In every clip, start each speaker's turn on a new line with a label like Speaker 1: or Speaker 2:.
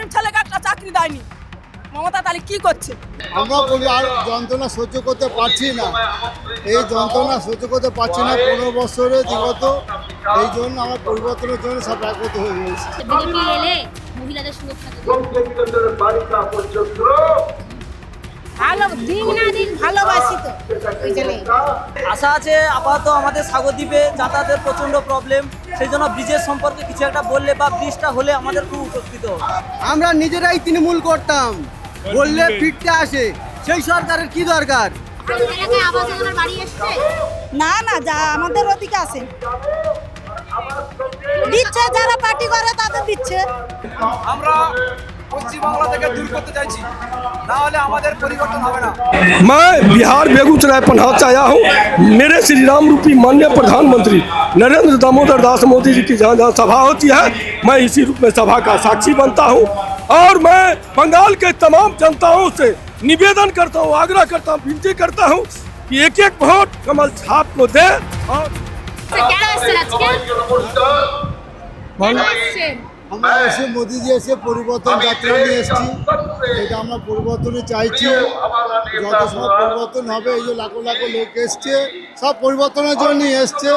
Speaker 1: গরিব ছেলেকে একটা চাকরি দেয়নি। মমতা তাহলে কি করছে?
Speaker 2: আমরা বলি আর যন্ত্রণা সহ্য করতে পারছি না, এই যন্ত্রণা সহ্য করতে পারছি না 15 বছরে বিগত। এই জন্য আমার পরিবর্তনের জন্য সব একগত হয়ে গেছে।
Speaker 3: বিজেপি এলে মহিলাদের সুরক্ষা দেবে। ভালো দিন না দিন ভালোবাসি তো ওই জন্য
Speaker 4: আশা আছে আপাতত আমাদের সাগর দ্বীপে যাতায়াতের প্রচণ্ড প্রবলেম, সেই জন্য ব্রিজের সম্পর্কে কিছু একটা বললে বা ব্রিজটা হলে আমাদের খুব উপকৃত হবে।
Speaker 5: আমরা নিজেরাই তৃণমূল করতাম, বললে ফিরতে আসে, সেই সরকারের কি দরকার?
Speaker 3: এলাকায় আবাস যোজনার বাড়ি এসছে
Speaker 6: না না, যা আমাদের ওদিকে আসে দিচ্ছে, যারা পার্টি করে তাদের দিচ্ছে।
Speaker 5: আমরা পশ্চিমবাংলা থেকে দূর করতে চাইছি, না হলে আমাদের পরিবর্তন হবে না।
Speaker 7: मैं बिहार बेगूसराय पन्हात से आया हूँ। मेरे श्री राम रूपी माननीय प्रधानमंत्री नरेंद्र दामोदर दास मोदी जी की जहाँ जहाँ सभा होती है, मैं इसी रूप में सभा का साक्षी बनता हूँ और मैं बंगाल के तमाम जनताओं से निवेदन करता हूँ, आग्रह करता हूँ, विनती करता हूँ कि एक एक वोट कमल छाप को दे। और
Speaker 3: কেন এসছেন আজকে? কেন এসছেন?
Speaker 2: আমরা এসে মোদিজি এসে পরিবর্তন যাত্রা নিয়ে এসেছি, এটা আমরা পরিবর্তনই চাইছি। যত সব পরিবর্তন হবে, এই যে লাখো লাখো লোক এসছে সব পরিবর্তনের জন্যই এসছে।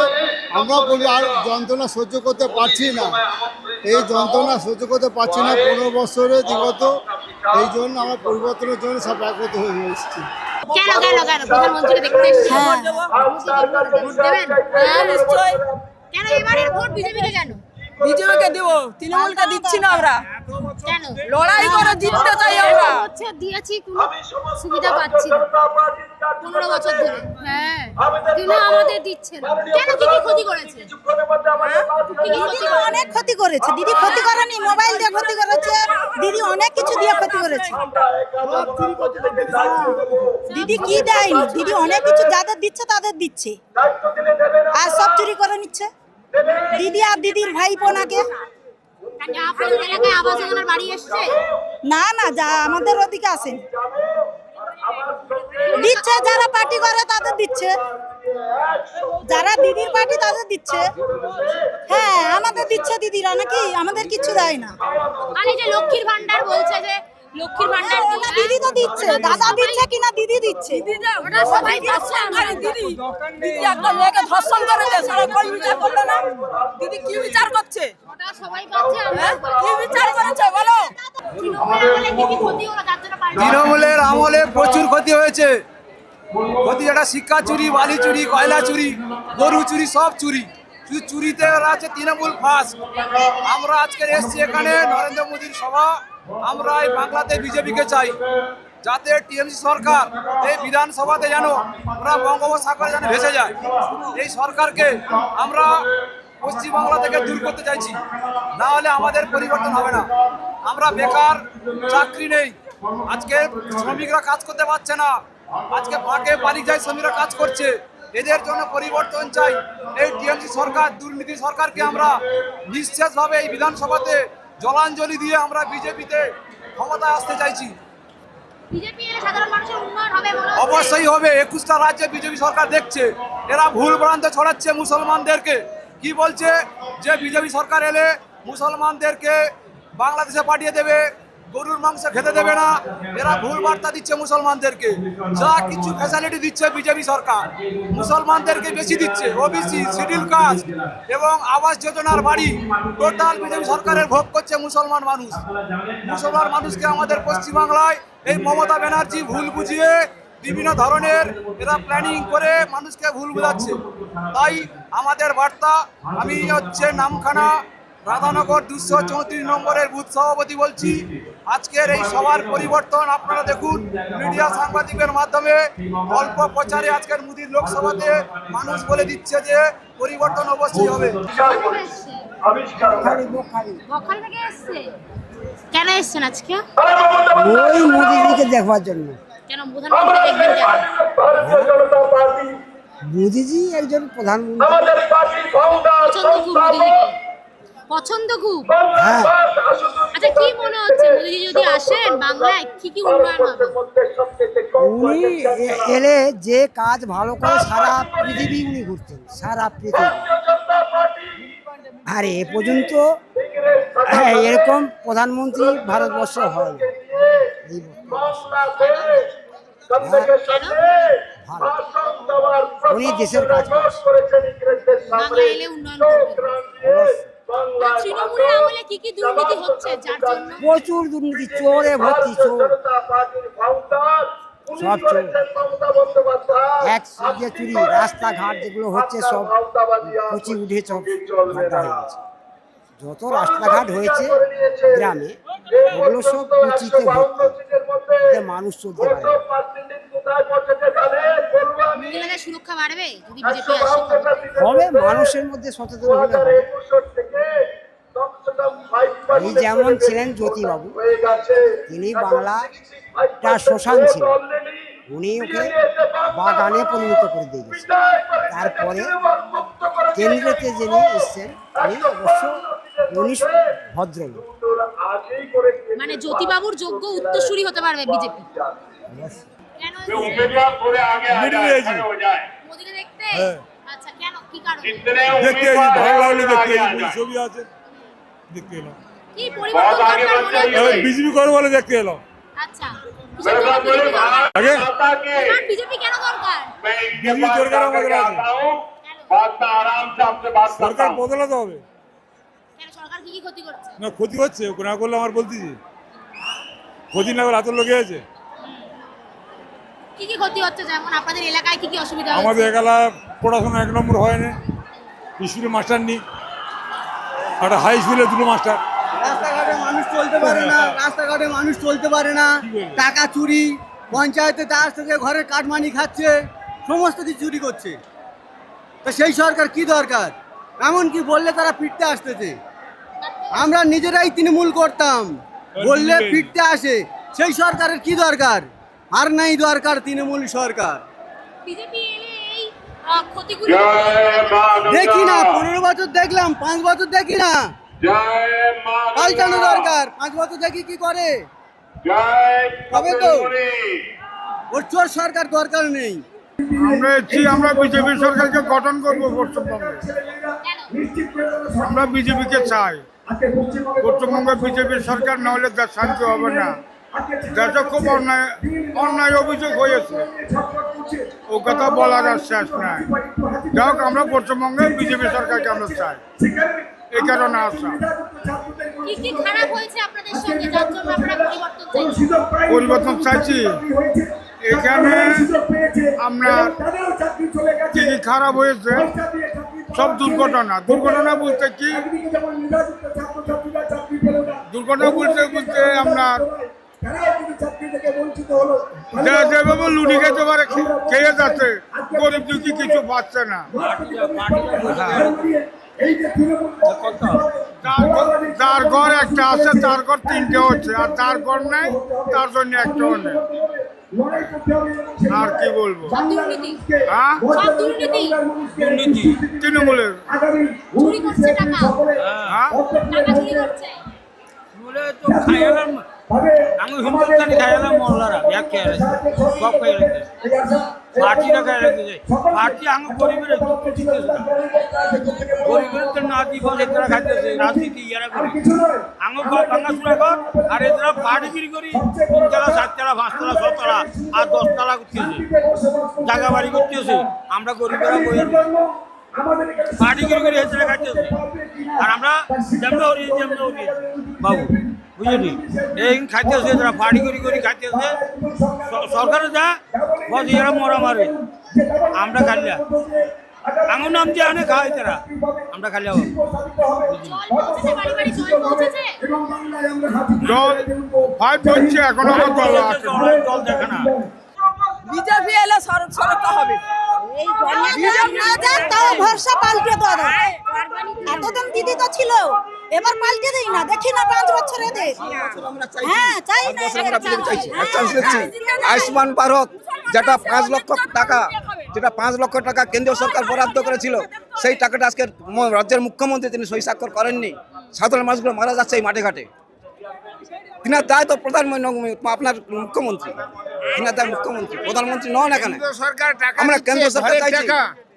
Speaker 2: আমরা বলি আর যন্ত্রণা সহ্য করতে পারছি না, এই যন্ত্রণা সহ্য করতে পারছি না 15 বছরে বিগত। এই জন্য আমরা পরিবর্তনের জন্য সব একগত হয়ে এসেছি।
Speaker 3: কেন কেন কেন প্রধানমন্ত্রীকে দেখতে এসছেন? ভোট দেবেন?
Speaker 1: হ্যাঁ নিশ্চয়ই
Speaker 3: কেন এবারের ভোট বিজেপিকে কেন?
Speaker 1: বিজেপিকে দিব, তৃণমূলকে দিচ্ছি না। আমরা
Speaker 3: কেন
Speaker 1: লড়াই করে জিততে চাই। আমরা
Speaker 3: হচ্ছে দিয়েছি কোনো সুবিধা পাচ্ছি না 15 বছর ধরে। হ্যাঁ দিনে আমাদের দিচ্ছে না কেন? কি কি ক্ষতি করেছে? কি কি ক্ষতি
Speaker 6: দিদি অনেক ক্ষতি করেছে, দিদি ক্ষতি করেনি, মোবাইল দিয়ে ক্ষতি করেছে, দিদি অনেক কিছু দিয়ে ক্ষতি করেছে। দিদি কি দেয়নি, দিদি অনেক কিছু যাদের দিচ্ছে তাদের দিচ্ছে, আর সব চুরি করে নিচ্ছে দিদি আর দিদির ভাইপো নাকে।
Speaker 3: আপনাদের এলাকায় আবাস যোজনার বাড়ি এসছে?
Speaker 6: না না, যা আমাদের ওদিকে আসে দিচ্ছে, যারা পার্টি করে তাদের দিচ্ছে, যারা দিদির পার্টি তাদের দিচ্ছে। হ্যাঁ আমাদের দিচ্ছে দিদিরা, নাকি আমাদের কিছু দেয় না।
Speaker 3: মানে যে লক্ষ্মীর ভান্ডার বলছে, যে লক্ষ্মীর ভান্ডার
Speaker 6: ওটা দিদি তো দিচ্ছে, দাদা দিচ্ছে কিনা দিদি দিচ্ছে।
Speaker 3: ওটা সবাই পাচ্ছে।
Speaker 1: আরে দিদি একটা মেয়েকে ধর্ষণ করেছে, সারা কই বিচার করলো না? দিদি কি বিচার করছে?
Speaker 3: ওটা সবাই পাচ্ছে।
Speaker 1: হ্যাঁ? কি বিচার করেছে বলো?
Speaker 3: তৃণমূলের আমলে কি কি ক্ষতি হলো তার জন্য পাল্টে?
Speaker 5: তৃণমূলের আমলে প্রচুর ক্ষতি হয়েছে। ক্ষতি যেটা শিক্ষা চুরি, বালি চুরি, কয়লা চুরি, গরু চুরি, সব চুরি। শুধু চুরিতে ওরা আছে তৃণমূল ফার্স্ট। আমরা আজকে এসেছি এখানে নরেন্দ্র মোদীর সভা। আমরা এই বাংলাতে বিজেপিকে চাই, যাতে টিএমসি সরকার এই বিধানসভাতে যেন ওরা বঙ্গোপসাগরে যেন ভেসে যায়। এই সরকারকে আমরা পশ্চিমবাংলা থেকে দূর করতে চাইছি, না হলে আমাদের পরিবর্তন হবে না। আমরা বেকার, চাকরি নেই, আজকে শ্রমিকরা কাজ করতে পারছে না, আজকে ফাঁকে পরিযায়ী শ্রমিকরা কাজ করছে। এদের জন্য পরিবর্তন চাই। এই টিএমসি সরকার, দুর্নীতি সরকারকে আমরা নিঃশেষভাবে এই বিধানসভাতে জলাঞ্জলি দিয়ে আমরা বিজেপিতে ক্ষমতায় আসতে চাইছি।
Speaker 3: বিজেপি এলে সাধারণ মানুষের উন্নয়ন হবে বলে
Speaker 5: অবশ্যই হবে। 21টা রাজ্যে বিজেপি সরকার দেখছে, এরা ভুল ভ্রান্ত ছড়াচ্ছে মুসলমানদেরকে। কি বলছে যে বিজেপি সরকার এলে মুসলমানদেরকে বাংলাদেশে পাঠিয়ে দেবে, গরুর মাংস খেতে দেবে না। এরা ভুল বার্তা দিচ্ছে মুসলমানদেরকে। যা কিছু ফ্যাসিলিটি দিচ্ছে বিজেপি সরকার মুসলমানদেরকে বেশি দিচ্ছে। ওবিসি, শিডিউল কাস্ট এবং আবাস যোজনার বাড়ি টোটাল বিজেপি সরকারের ভোগ করছে মুসলমান মানুষ। মুসলমান মানুষকে আমাদের পশ্চিমবাংলায় এই মমতা ব্যানার্জি ভুল বুঝিয়ে বিভিন্ন ধরনের এরা প্ল্যানিং করে মানুষকে ভুল বোঝাচ্ছে। তাই আমাদের বার্তা, আমি হচ্ছে নামখানা রাধানগর 234 নম্বরের বুথ সভাপতি বলছি, আজকের এই সবার পরিবর্তন আপনারা দেখুন মিডিয়া সাংবাদিকের মাধ্যমে। অল্প প্রচারে আজকের মোদির লোকসভাতে মানুষ বলে দিচ্ছে যে পরিবর্তন অবশ্যই হবে।
Speaker 3: বকখালি থেকে এসছে? কেন এসছেন আজকে?
Speaker 6: ওই মোদিজিকে দেখবার জন্য।
Speaker 3: কেন প্রধানমন্ত্রী দেখবেন কেন?
Speaker 6: মোদিজি একজন প্রধানমন্ত্রী,
Speaker 3: পছন্দ খুব মোদিজিকে? পছন্দ খুব?
Speaker 6: হ্যাঁ।
Speaker 3: আচ্ছা কি মনে হচ্ছে মোদিজি যদি আসেন বাংলায় কি কি উন্নয়ন হবে?
Speaker 6: উনি এলে যে কাজ ভালো করে সারা পৃথিবী উনি ঘুরতেন, সারা পৃথিবী। আর এ পর্যন্ত
Speaker 8: হ্যাঁ, এরকম প্রধানমন্ত্রী ভারতবর্ষ হয় না। এই ভালো। উনি দেশের কাজ করছেন।
Speaker 3: বাংলা এলে উন্নয়ন করবে। আর তৃণমূলের আমলে কি কি দুর্নীতি হচ্ছে যার জন্য?
Speaker 8: প্রচুর দুর্নীতি, চোরে ভর্তি, চোর, সব চোর, এক যে চুরি, রাস্তাঘাট যেগুলো হচ্ছে সব কুচি উঠে সব ভাটা হয়ে গেছে। যত রাস্তাঘাট হয়েছে গ্রামে ওগুলো সব কুচিতে ভর্তি, এতে মানুষ চলতে পারে না।
Speaker 3: মহিলাদের সুরক্ষা বাড়বে যদি বিজেপি আসে?
Speaker 8: হবে, মানুষের মধ্যে সচেতন হলে হবে। এই যেমন ছিলেন জ্যোতিবাবু, তিনি বাংলাটা শ্মশান ছিলেন, উনি ওকে বাগানে পরিণত করে দিয়ে গেছেন। তারপরে কেন্দ্রতে যিনি এসছেন উনি অবশ্য উনি ভদ্রলোক।
Speaker 3: মানে জ্যোতিবাবুর যোগ্য উত্তরসূরি হতে পারবে বিজেপি? কেন মোদিকে দেখতে? আচ্ছা, কেন, কি কারণে?
Speaker 9: দেখতে ভালো লাগলো, দেখতে ছবি আছে, দেখতে এলাম।
Speaker 3: কি পরিবর্তন দরকার মনে হচ্ছে?
Speaker 9: বিজেপি করে বলে দেখতে এলাম।
Speaker 3: আচ্ছা, কিসের জন্য বিজেপি দরকার?
Speaker 9: আগে
Speaker 3: তোমার বিজেপি কেন দরকার?
Speaker 9: বিজেপি দরকার আমাদের আছে,
Speaker 3: কেন?
Speaker 9: সরকার বদলাতে হবে।
Speaker 3: কেন, সরকার কি কি ক্ষতি করছে?
Speaker 9: না ক্ষতি হচ্ছে, না করলে আমার বলতেছি ক্ষতি না করে এত লোকে আছে।
Speaker 3: কি কি ক্ষতি হচ্ছে, যেমন আপনাদের এলাকায় কি কি অসুবিধা হচ্ছে?
Speaker 9: আমাদের এলাকায় পড়াশোনা 1 নম্বর হয় না, স্কুলে মাস্টার নেই, একটা হাই স্কুলে 2 মাস্টার।
Speaker 10: রাস্তাঘাটে মানুষ চলতে পারে না, রাস্তাঘাটে মানুষ চলতে পারে না, টাকা চুরি, পঞ্চায়েতে তার থেকে ঘরের কাটমানি খাচ্ছে, সমস্ত কিছু চুরি করছে। তো সেই সরকার কি দরকার? এমনকি বললে তারা পিটতে আসতেছে। আমরা নিজেরাই তৃণমূল করতাম, বললে পিটতে আসে। সেই সরকারের কি দরকার? আর নাই দরকার তৃণমূল সরকার।
Speaker 3: বিজেপি এলে এই ক্ষতিগুলো
Speaker 10: দেখি না, 15 বছর দেখলাম, 5 বছর দেখি না, পাল্টানো দরকার। 5 বছর দেখি কি করে, তবে তো ওর চোর সরকার দরকার নেই।
Speaker 9: আমরা বিজেপি সরকারকে গঠন করবো পশ্চিমবঙ্গে, আমরা বিজেপিকে চাই। পশ্চিমবঙ্গে বিজেপির সরকার না হলে দেশ শান্তি হবে না। দেশে খুব অন্যায় অভিযোগ হয়েছে, ও কথা বলার আর শেষ নাই। যাই হোক, আমরা পশ্চিমবঙ্গে বিজেপি সরকারকে আমরা চাই, এই কারণে আসা।
Speaker 3: কি কি খারাপ হয়েছে আপনাদের সঙ্গে যার জন্য আপনারা পরিবর্তন চাইছেন?
Speaker 9: পরিবর্তন চাইছি, এখানে আমরা কি কি খারাপ হয়েছে সব দুর্ঘটনা বলতে কি, দুর্ঘটনা বলতে আমরা যেভাবে লুটি খেতে পারে খেয়ে যাচ্ছে, গরিব দুঃখী কিছু পাচ্ছে না। যার ঘর একটা আছে তার ঘর 3টে হচ্ছে, আর যার ঘর নেই তার জন্য একটাও নেই। আর কি বলবো, হ্যাঁ, দুর্নীতি তৃণমূলের।
Speaker 3: চুরি করছে টাকা,
Speaker 9: হ্যাঁ,
Speaker 3: টাকা চুরি করছে।
Speaker 11: আমি হিন্দুস্তানি খাইলাম, মোল্লারা ব্যাগ খেয়ে রেখেছে, সব খেয়ে রেখেছে, পার্টিরা খেয়ে রেখেছে। পার্টি আমি গরিবের একটু দিতেছে না, গরিবের তো না দিব, এরা খাইতেছে রাজনীতি, এরা করে আমি ভাঙাচুরা কর। আর এরা পার্টিগিরি করি, 3 তলা 7 তলা 5 তলা 6 তলা আর 10 তলা করতেছে, জায়গা বাড়ি করতেছে। আমরা গরিবেরা বইয়ের পার্টিগিরি করে এসে খাইতেছে, আর আমরা যেমন উড়িয়েছি বাবু, বুঝলি, এই খাইতেছে এরা পার্টি করি খাইতেছে। সরকারে যা বস, এরা মরা মারে, আমরা খালিয়া আঙুর নাম দিয়ে আনে খাওয়াই তারা, আমরা খালিয়া
Speaker 9: জল পাইপ হচ্ছে, এখনো জল দেখে না।
Speaker 1: বিজেপি এলে সরকার হবে।
Speaker 6: বিজেপি না যাক তাও ভরসা পাল্টে দেওয়া দরকার। এতদিন দিদি তো ছিল, এবার পাল্টে দেই না, দেখি না 5 বছর এদের। হ্যাঁ, চাই না,
Speaker 5: আয়ুষ্মান ভারত যেটা 5 লক্ষ টাকা, যেটা 5 লক্ষ টাকা কেন্দ্রীয় সরকার বরাদ্দ করেছিল, সেই টাকাটা আজকে রাজ্যের মুখ্যমন্ত্রী তিনি সই স্বাক্ষর করেননি। সাধারণ মানুষগুলো মারা যাচ্ছে এই মাঠে ঘাটে। তিনার দায় তো প্রধানমন্ত্রী, আপনার মুখ্যমন্ত্রী, তিনার দায় মুখ্যমন্ত্রী, প্রধানমন্ত্রী নন। এখানে আমরা কেন্দ্র সরকার চাইছি,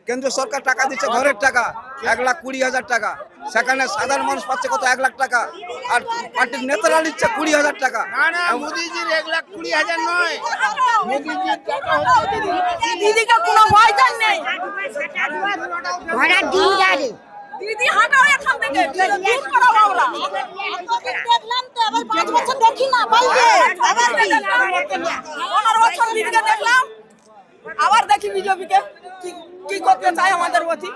Speaker 5: কেন্দ্র সরকার টাকা দিচ্ছে, ঘরের টাকা 1,20,000 টাকা, সেখানে সাধারণ মানুষ পাচ্ছে কত 1 লাখ টাকা, আর পার্টির নেতারা নিচ্ছে 20,000 টাকা।
Speaker 9: না মোদিজির 1,20,000 নয়, মোদিজির টাকা হচ্ছে
Speaker 1: দিদিকে কোনো ভয় জান নেই। দিদি হাঁটাও এখান থেকে, দূর করাও আমরা।
Speaker 6: দেখলাম তো আবার 5 বছর দেখি না পাল্টে আবার কি
Speaker 1: 15 বছর দিদিকে দেখলাম, আবার দেখি বিজেপিকে কি করতে চায় আমাদের প্রতি।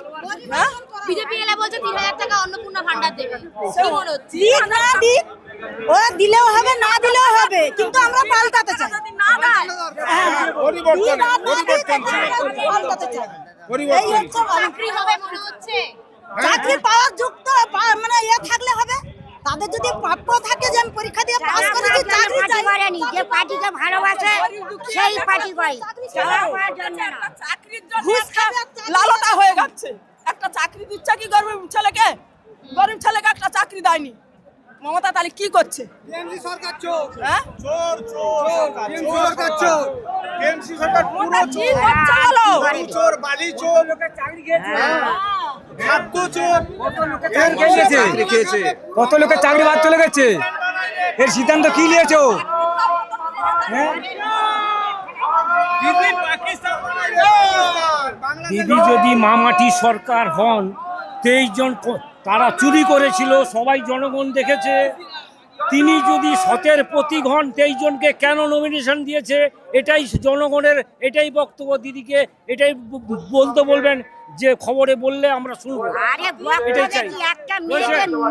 Speaker 1: হ্যাঁ,
Speaker 3: বিজেপি এলে বলছে 3,000 টাকা অন্নপূর্ণা ভান্ডার দেবে। কি মনে হচ্ছে?
Speaker 6: দিক না দিক, ওরা দিলেও হবে না দিলেও হবে, কিন্তু আমরা পাল্টাতে চাই।
Speaker 1: যদি না দেয়
Speaker 9: পরিবর্তন
Speaker 6: পাল্টাতে চাই। এই হচ্ছে
Speaker 3: চাকরি হবে মনে হচ্ছে।
Speaker 6: চাকরি পাওয়ার যুক্ত মানে থাকলে হবে। তাদের যদি প্রাপ্য থাকে যে আমি পরীক্ষা দিয়ে পাস করেছি, চাকরি চাই।
Speaker 3: যে পার্টিকে ভালোবাসে সেই পার্টি করে।
Speaker 1: চাকরির জন্য লালতা হয়ে যাচ্ছে। একটা চাকরি দিচ্ছে কি গরিব ছেলেকে? গরিব ছেলেকে একটা চাকরি দেয়নি। মমতা তাহলে কি করছে?
Speaker 5: টিএমসি সরকার চোর,
Speaker 1: হ্যাঁ,
Speaker 5: চোর টিএমসি সরকার চোর, টিএমসি সরকার পুরো
Speaker 1: কি করছে বলো?
Speaker 5: চোর, বালি চোর, চাকরি খেয়েছে, খাদ্য চোর, চাকরি খেয়েছে।
Speaker 10: কত লোকের চাকরি বাদ চলে গেছে, এর সিদ্ধান্ত কি নিয়েছো?
Speaker 11: দিদি যদি মামাটি সরকার হন, 23 জন তারা চুরি করেছিল, সবাই জনগণ দেখেছে। তিনি যদি সতের প্রতীক হন, 23 জনকে কেন নমিনেশন দিয়েছে, এটাই জনগণের, এটাই বক্তব্য। দিদিকে এটাই বলতে বলবেন যে খবরে বললে আমরা শুনবো।
Speaker 3: আরে
Speaker 11: এটাই চাই।
Speaker 3: একটা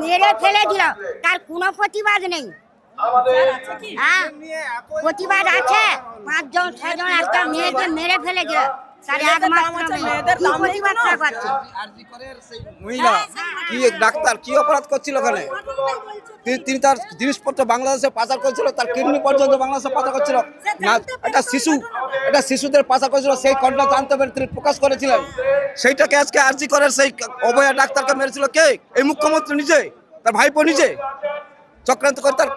Speaker 3: মেরে ফেলে দিল, তার কোনো প্রতিবাদ নেই। হ্যাঁ, প্রতিবাদ আছে। 5 জন 6 জন একটা মেয়েকে মেরে ফেলে দিল, তার একমাত্র কি প্রতিবাদ করছে?
Speaker 5: মহিলা কি ডাক্তার কি অপরাধ করছিল ওখানে? তিনি তার জিনিসপত্র বাংলাদেশে পাচার করছিল, তার কিডনি পর্যন্ত বাংলাদেশে পাচার করছিল না। একটা শিশুদের পাচার করেছিল, সেই ঘটনা জানতে পেরে তিনি প্রকাশ করেছিলেন। সেইটাকে আজকে আরজি করেন সেই অভয়া ডাক্তারকে মেরেছিল কে? এই মুখ্যমন্ত্রী নিজে, তার ভাইপো নিজে চক্রান্ত করে তার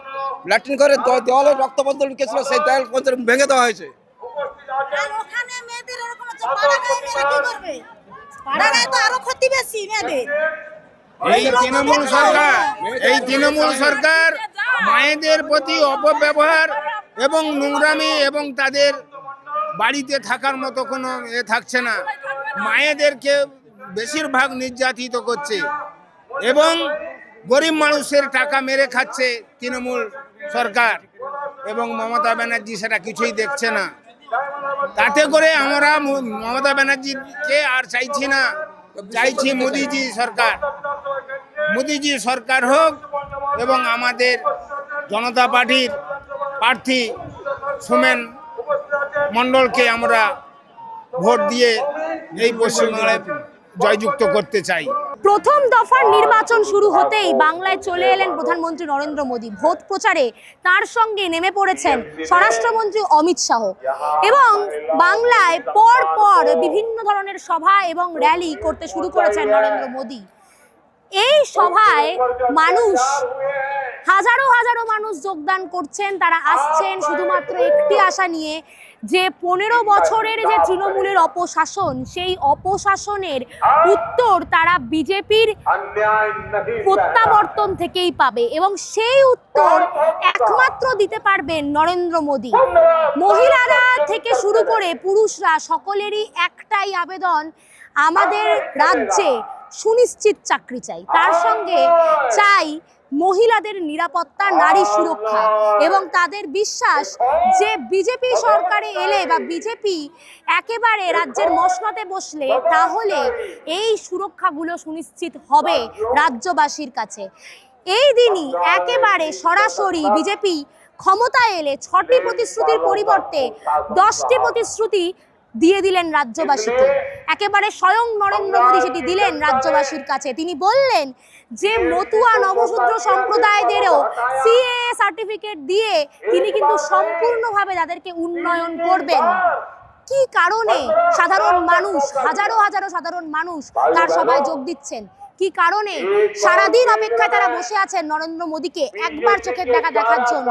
Speaker 5: ল্যাট্রিন করে দেওয়ালে রক্তবন্ধ লুকিয়েছিল, সেই দেওয়াল ভেঙে দেওয়া হয়েছে।
Speaker 6: আর ওখানে মেয়েদের এরকম হচ্ছে, পাড়া গায়ে মেয়েরা কি করবে? পাড়া গায়ে তো আরো ক্ষতি বেশি মেয়েদের।
Speaker 9: এই তৃণমূল সরকার মায়েদের প্রতি অপব্যবহার এবং নোংরামি এবং তাদের বাড়িতে থাকার মতো কোনো থাকছে না। মায়েদেরকে বেশিরভাগ নির্যাতিত করছে এবং গরিব মানুষের টাকা মেরে খাচ্ছে তৃণমূল সরকার, এবং মমতা ব্যানার্জি সেটা কিছুই দেখছে না। তাতে করে আমরা মমতা ব্যানার্জিকে আর চাইছি না, চাইছি মোদিজি সরকার হোক এবং আমাদের জনতা পার্টির প্রার্থী সোমেন মণ্ডলকে আমরা ভোট দিয়ে এই পশ্চিমবাংলায় জয়যুক্ত করতে চাই।
Speaker 12: প্রথম দফার নির্বাচন শুরু হতেই বাংলায় চলে এলেন প্রধানমন্ত্রী নরেন্দ্র মোদী। ভোট প্রচারে তার সঙ্গে নেমে পড়েছেন স্বরাষ্ট্রমন্ত্রী অমিত শাহ এবং বাংলায় পর পর বিভিন্ন ধরনের সভা এবং র্যালি করতে শুরু করেছেন নরেন্দ্র মোদী। এই সভায় হাজারো হাজারো মানুষ যোগদান করছেন। তারা আসছেন শুধুমাত্র একটি আশা নিয়ে, যে 15 বছরের যে তৃণমূলের অপশাসন, সেই অপশাসনের উত্তর তারা বিজেপির প্রত্যাবর্তন থেকেই পাবে এবং সেই উত্তর একমাত্র দিতে পারবেন নরেন্দ্র মোদী। মহিলারা থেকে শুরু করে পুরুষরা সকলেরই একটাই আবেদন, আমাদের রাজ্যে সুনিশ্চিত চাকরি চাই, তার সঙ্গে চাই মহিলাদের নিরাপত্তা, নারী সুরক্ষা এবং তাদের বিশ্বাস যে বিজেপি সরকারে এলে বা বিজেপি একেবারে রাজ্যের মসনদে বসলে তাহলে এই সুরক্ষাগুলো সুনিশ্চিত হবে রাজ্যবাসীর কাছে। এই দিনই একেবারে সরাসরি বিজেপি ক্ষমতায় এলে 6টি প্রতিশ্রুতির পরিবর্তে 10টি প্রতিশ্রুতি দিয়ে দিলেন রাজ্যবাসীকে। একেবারে স্বয়ং নরেন্দ্র মোদী সেটি দিলেন রাজ্যবাসীর কাছে। তিনি বললেন যে মতুয়া নবশূদ্র সম্প্রদায়দেরও সিএএ সার্টিফিকেট দিয়ে তিনি কিন্তু সম্পূর্ণভাবে তাদেরকে উন্নয়ন করবেন। কি কারণে সাধারণ মানুষ, হাজারো হাজারো সাধারণ মানুষ তার সভায় যোগ দিচ্ছেন? কি কারণে সারাদিন অপেক্ষায় তারা বসে আছেন নরেন্দ্র মোদীকে একবার চোখের দেখা দেখার জন্য?